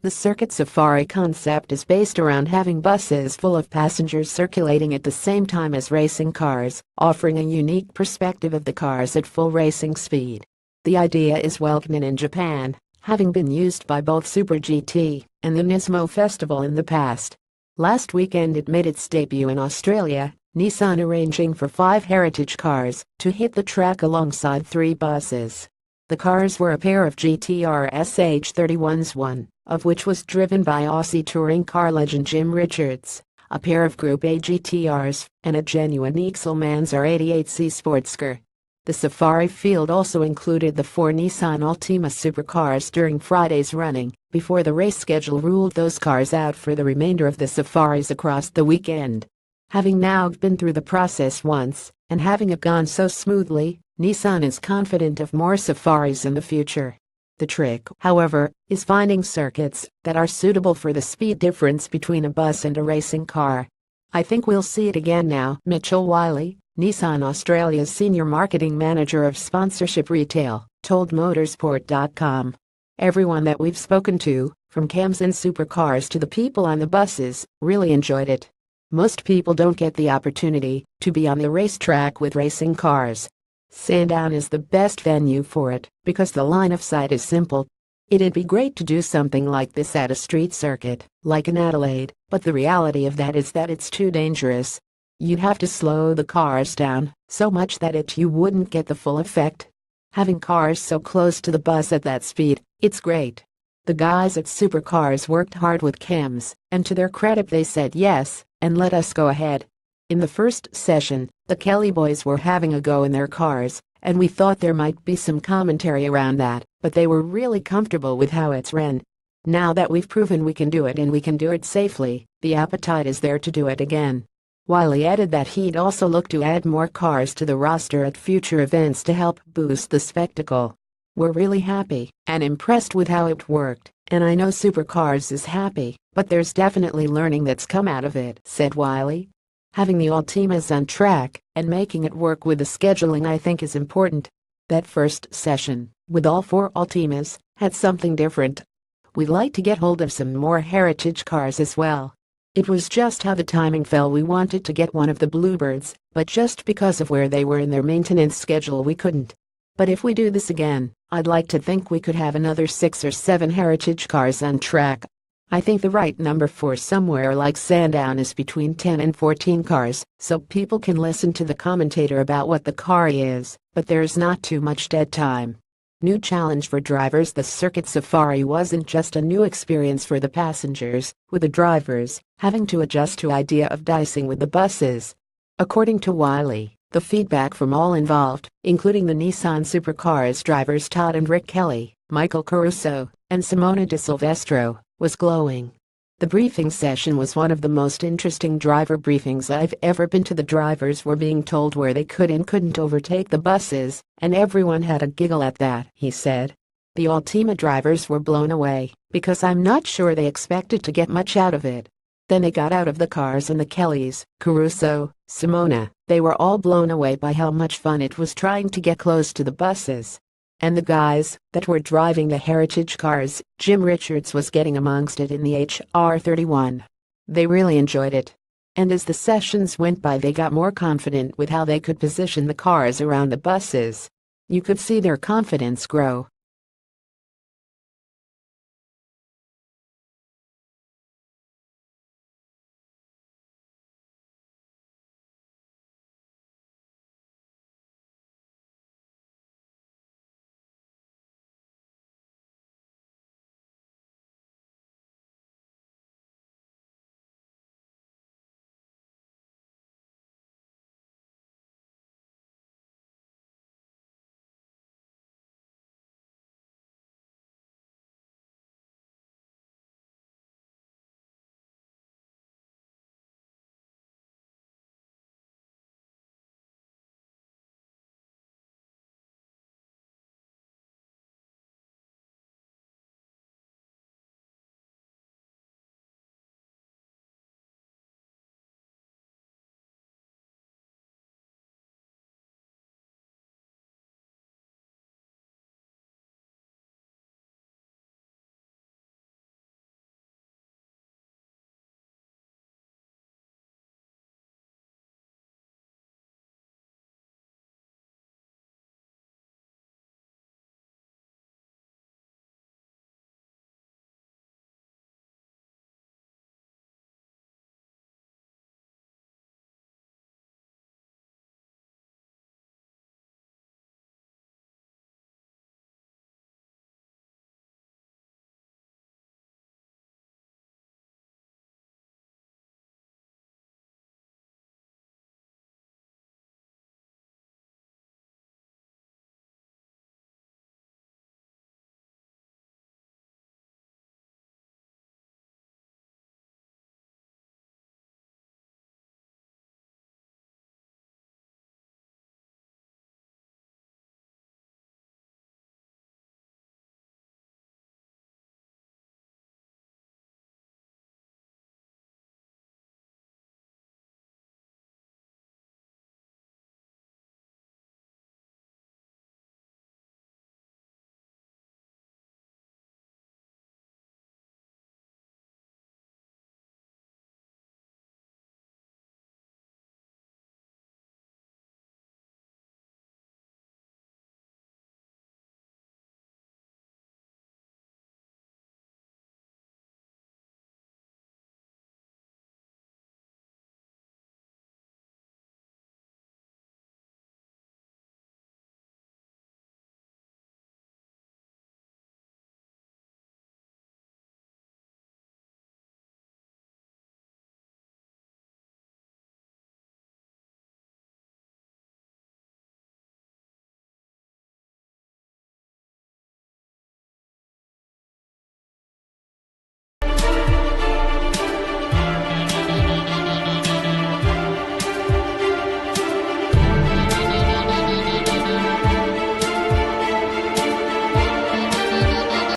The Circuit Safari concept is based around having buses full of passengers circulating at the same time as racing cars, offering a unique perspective of the cars at full racing speed. The idea is well known in Japan, having been used by both Super GT and the Nismo Festival in the past. Last weekend it made its debut in Australia, Nissan arranging for 5 heritage cars to hit the track alongside 3 buses. The cars were a pair of GTR SH31s, one of which was driven by Aussie touring car legend Jim Richards, a pair of Group A GTRs, and a genuine Exelmans R88C sports car. The Safari field also included the 4 Nissan Altima supercars during Friday's running, before the race schedule ruled those cars out for the remainder of the safaris across the weekend. Having now been through the process once, and having it gone so smoothly, Nissan is confident of more safaris in the future. The trick, however, is finding circuits that are suitable for the speed difference between a bus and a racing car. I think we'll see it again now, Mitchell Wiley, Nissan Australia's senior marketing manager of sponsorship retail, told motorsport.com. Everyone that we've spoken to, from cams and supercars to the people on the buses, really enjoyed it. Most people don't get the opportunity to be on the racetrack with racing cars. Sandown is the best venue for it because the line of sight is simple. It'd be great to do something like this at a street circuit, like in Adelaide, but the reality of that is that it's too dangerous. You'd have to slow the cars down so much that you wouldn't get the full effect. Having cars so close to the bus at that speed, it's great. The guys at Supercars worked hard with cams, and to their credit they said yes, and let us go ahead. In the first session, the Kelly boys were having a go in their cars, and we thought there might be some commentary around that, but they were really comfortable with how it's ran. Now that we've proven we can do it and we can do it safely, the appetite is there to do it again. Wiley added that he'd also look to add more cars to the roster at future events to help boost the spectacle. We're really happy and impressed with how it worked, and I know Supercars is happy, but there's definitely learning that's come out of it, said Wiley. Having the Altimas on track and making it work with the scheduling I think is important. That first session, with all 4 Altimas, had something different. We'd like to get hold of some more heritage cars as well. It was just how the timing fell. We wanted to get one of the Bluebirds, but just because of where they were in their maintenance schedule we couldn't. But if we do this again, I'd like to think we could have another 6 or 7 heritage cars on track. I think the right number for somewhere like Sandown is between 10 and 14 cars, so people can listen to the commentator about what the car is, but there's not too much dead time. New challenge for drivers. The Circuit Safari wasn't just a new experience for the passengers, with the drivers having to adjust to idea of dicing with the buses. According to Wiley, the feedback from all involved, including the Nissan Supercars drivers Todd and Rick Kelly, Michael Caruso, and Simona De Silvestro, was glowing. The briefing session was one of the most interesting driver briefings I've ever been to. The drivers were being told where they could and couldn't overtake the buses, and everyone had a giggle at that, he said. The Altima drivers were blown away, because I'm not sure they expected to get much out of it. Then they got out of the cars and the Kellys, Caruso, Simona, they were all blown away by how much fun it was trying to get close to the buses. And the guys that were driving the heritage cars, Jim Richards was getting amongst it in the HR31. They really enjoyed it. And as the sessions went by they got more confident with how they could position the cars around the buses. You could see their confidence grow.